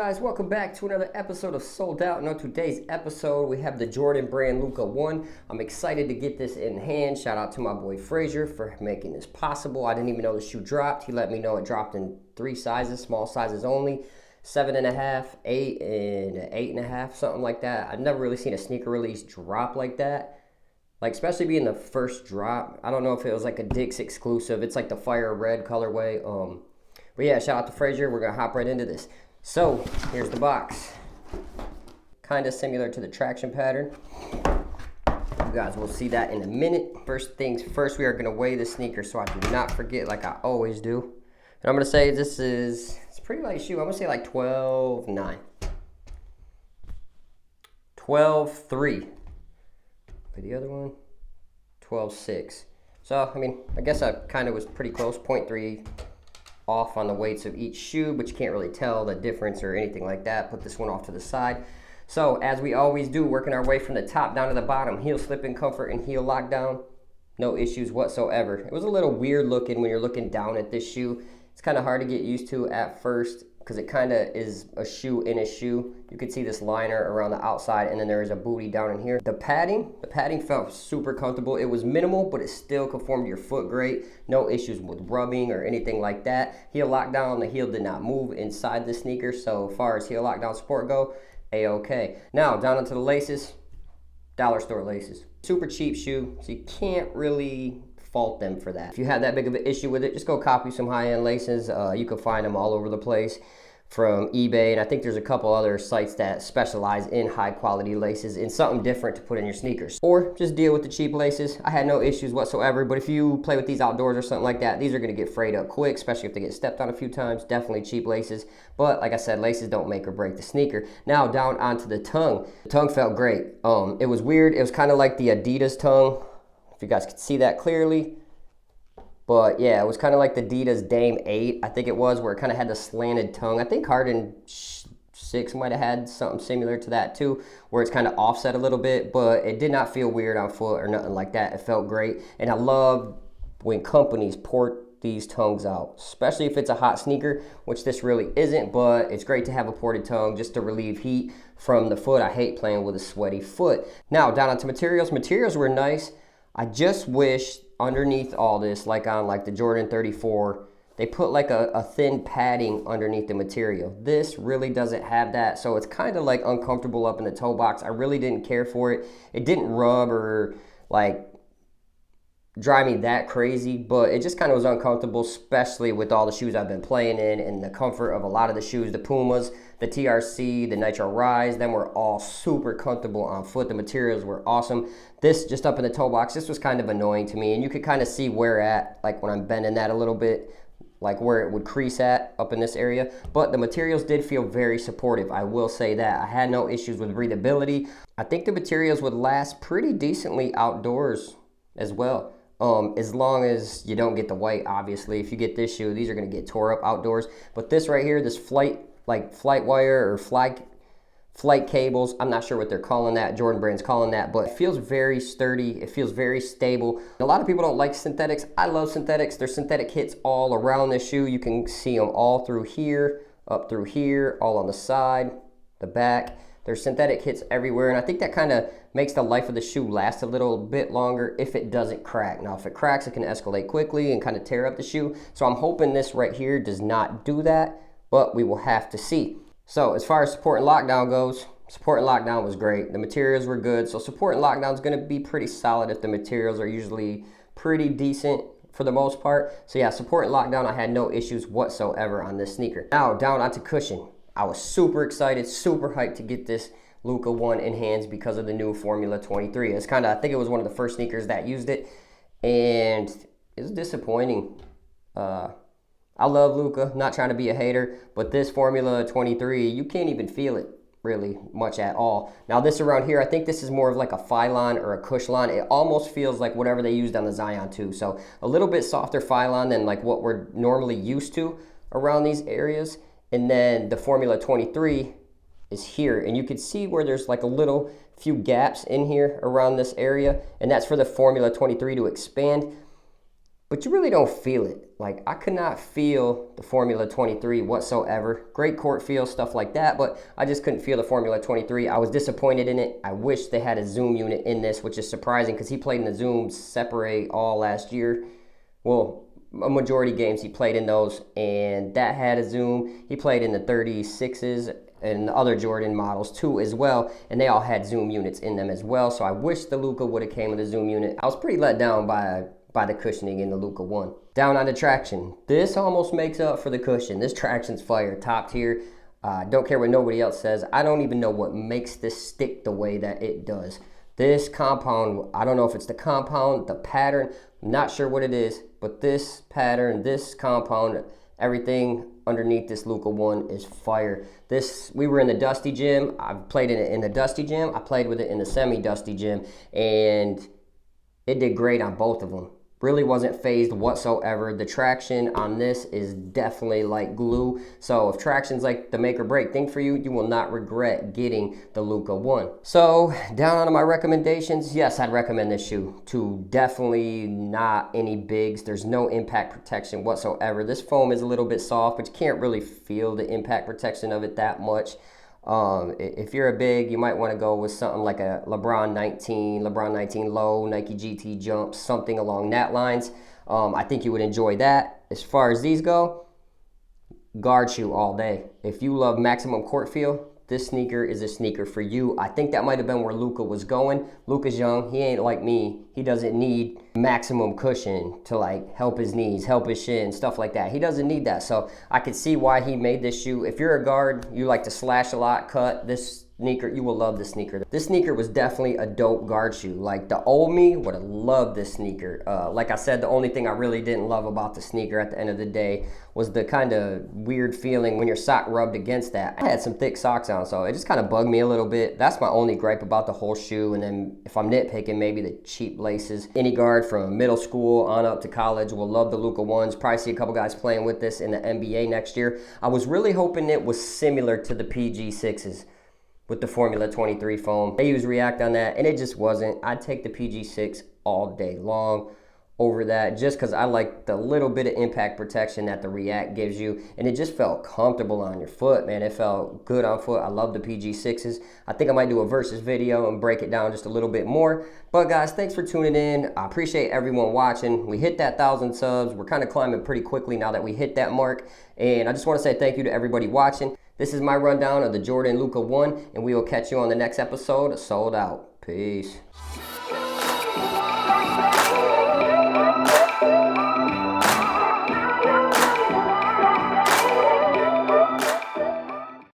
guys, welcome back to another episode of Sold Out. And on today's episode, we have the Jordan brand Luka 1. I'm excited to get this in hand. Shout out to my boy Frazier for making this possible. I didn't even know the shoe dropped. He let me know it dropped in 3 sizes, small sizes only. 7.5, 8, and 8.5, something like that. I've never really seen a sneaker release drop like that. Like, especially being the first drop. I don't know if it was like a Dick's exclusive. It's like the fire red colorway. But yeah, shout out to Frazier. We're going to hop right into this. So, here's the box. Kind of similar to the traction pattern. You guys will see that in a minute. First things first, we are going to weigh the sneaker so I do not forget like I always do. And I'm going to say this is, it's a pretty light shoe. I'm going to say like 12.9. 12.3. But the other one, 12.6. So, I mean, I guess I kind of was pretty close, 0.3 off on the weights of each shoe, but you can't really tell the difference or anything like that. Put this one off to the side. So as we always do, working our way from the top down to the bottom, heel slip in comfort and heel lockdown, no issues whatsoever. It was a little weird looking when you're looking down at this shoe. It's kind of hard to get used to at first because it kind of is a shoe in a shoe. You can see this liner around the outside, and then there is a booty down in here. The padding felt super comfortable. It was minimal, but it still conformed to your foot great. No issues with rubbing or anything like that. Heel lockdown, the heel did not move inside the sneaker, so as far as heel lockdown support go, a-okay. Now, down onto the laces, dollar store laces. Super cheap shoe, so you can't really fault them for that. If you have that big of an issue with it, just go copy some high-end laces. You can find them all over the place from eBay, and I think there's a couple other sites that specialize in high-quality laces and something different to put in your sneakers. Or just deal with the cheap laces. I had no issues whatsoever, but if you play with these outdoors or something like that, these are going to get frayed up quick, especially if they get stepped on a few times. Definitely cheap laces, but like I said, laces don't make or break the sneaker. Now down onto the tongue. The tongue felt great. It was weird. It was kind of like the Adidas tongue, if you guys could see that clearly. But yeah, it was kind of like the Adidas Dame 8, I think it was, where it kind of had the slanted tongue. I think Harden 6 might have had something similar to that too, where it's kind of offset a little bit, but it did not feel weird on foot or nothing like that. It felt great. And I love when companies port these tongues out, especially if it's a hot sneaker, which this really isn't, but it's great to have a ported tongue just to relieve heat from the foot. I hate playing with a sweaty foot. Now, down onto materials. Materials were nice. I just wish underneath all this, like on like the Jordan 34, they put like a thin padding underneath the material. This really doesn't have that, so it's kind of like uncomfortable up in the toe box. I really didn't care for it. It didn't rub or like drive me that crazy, but it just kind of was uncomfortable, especially with all the shoes I've been playing in and the comfort of a lot of the shoes. The Pumas, the TRC, the Nitro Rise, them were all super comfortable on foot. The materials were awesome. This, just up in the toe box, this was kind of annoying to me, and you could kind of see where at, like when I'm bending that a little bit, like where it would crease at up in this area. But the materials did feel very supportive, I will say that. I had no issues with breathability. I think the materials would last pretty decently outdoors as well. As long as you don't get the white, obviously. If you get this shoe, these are going to get tore up outdoors. But this right here, this flight wire or flight cables, I'm not sure what they're calling that. Jordan brand's calling that, but it feels very sturdy. It feels very stable. A lot of people don't like synthetics. I love synthetics. There's synthetic hits all around this shoe. You can see them all through here, up through here, all on the side, the back. There's synthetic hits everywhere, and I think that kind of makes the life of the shoe last a little bit longer if it doesn't crack. Now, if it cracks, it can escalate quickly and kind of tear up the shoe. So I'm hoping this right here does not do that, but we will have to see. So as far as support and lockdown goes, support and lockdown was great. The materials were good, so support and lockdown is going to be pretty solid if the materials are usually pretty decent for the most part. So yeah, support and lockdown, I had no issues whatsoever on this sneaker. Now, down onto cushion. I was super excited, super hyped to get this Luka 1 in hands because of the new Formula 23. It's kind of, I think it was one of the first sneakers that used it, and it was disappointing. I love Luka, not trying to be a hater, but this Formula 23, you can't even feel it really much at all. Now this around here, I think this is more of like a Phylon or a Cushlon. It almost feels like whatever they used on the Zion 2. So a little bit softer Phylon than like what we're normally used to around these areas. And then the Formula 23 is here, and you can see where there's like a little few gaps in here around this area, and that's for the Formula 23 to expand. but you really don't feel it. Like, I could not feel the Formula 23 whatsoever. Great court feel, stuff like that, but I just couldn't feel the Formula 23. I was disappointed in it. I wish they had a zoom unit in this, which is surprising because he played in the zoom separate all last year. Well, a majority games he played in those, and that had a zoom. He played in the 36s and the other Jordan models too as well, and they all had zoom units in them as well. So I wish the Luka would have came with a zoom unit. I was pretty let down by the cushioning in the Luka 1. Down on the traction. This almost makes up for the cushion. This traction's fire, top tier. Don't care what nobody else says. I don't even know what makes this stick the way that it does. This compound, I don't know if it's the compound, the pattern, I'm not sure what it is, but this pattern, this compound, everything underneath this Luka 1 is fire. We were in the Dusty Gym. I've played in it in the Dusty Gym. I played with it in the semi-Dusty Gym, and it did great on both of them. Really wasn't phased whatsoever. The traction on this is definitely like glue. So if traction's like the make or break thing for you, you will not regret getting the Luka 1. So down on my recommendations, yes, I'd recommend this shoe. To definitely not any bigs. There's no impact protection whatsoever. This foam is a little bit soft, but you can't really feel the impact protection of it that much. If you're a big, you might want to go with something like a LeBron 19 low, Nike GT jump, something along that lines. I think you would enjoy that. As far as these go, guard shoe all day. If you love maximum court feel, this sneaker is a sneaker for you. I think that might have been where Luka was going. Luka's young. He ain't like me. He doesn't need maximum cushion to like help his knees, help his shin, stuff like that. He doesn't need that. So I could see why he made this shoe. If you're a guard, you like to slash a lot, cut, this sneaker, you will love this sneaker. This sneaker was definitely a dope guard shoe. Like the old me would have loved this sneaker. Like I said, the only thing I really didn't love about the sneaker at the end of the day was the kind of weird feeling when your sock rubbed against that. I had some thick socks on, so it just kind of bugged me a little bit. That's my only gripe about the whole shoe. And then if I'm nitpicking, maybe the cheap laces. Any guard from middle school on up to college will love the Luka 1s. Probably see a couple guys playing with this in the NBA next year. I was really hoping it was similar to the PG 6s. With the Formula 23 foam. They use React on that, and it just wasn't. I'd take the PG6 all day long over that, just because I like the little bit of impact protection that the React gives you, and it just felt comfortable on your foot, man. It felt good on foot. I love the PG6s. I think I might do a versus video and break it down just a little bit more. But guys, thanks for tuning in. I appreciate everyone watching. We hit that 1,000 subs. We're kind of climbing pretty quickly now that we hit that mark, and I just want to say thank you to everybody watching. This is my rundown of the Jordan Luka 1, and we will catch you on the next episode of Sold Out. Peace.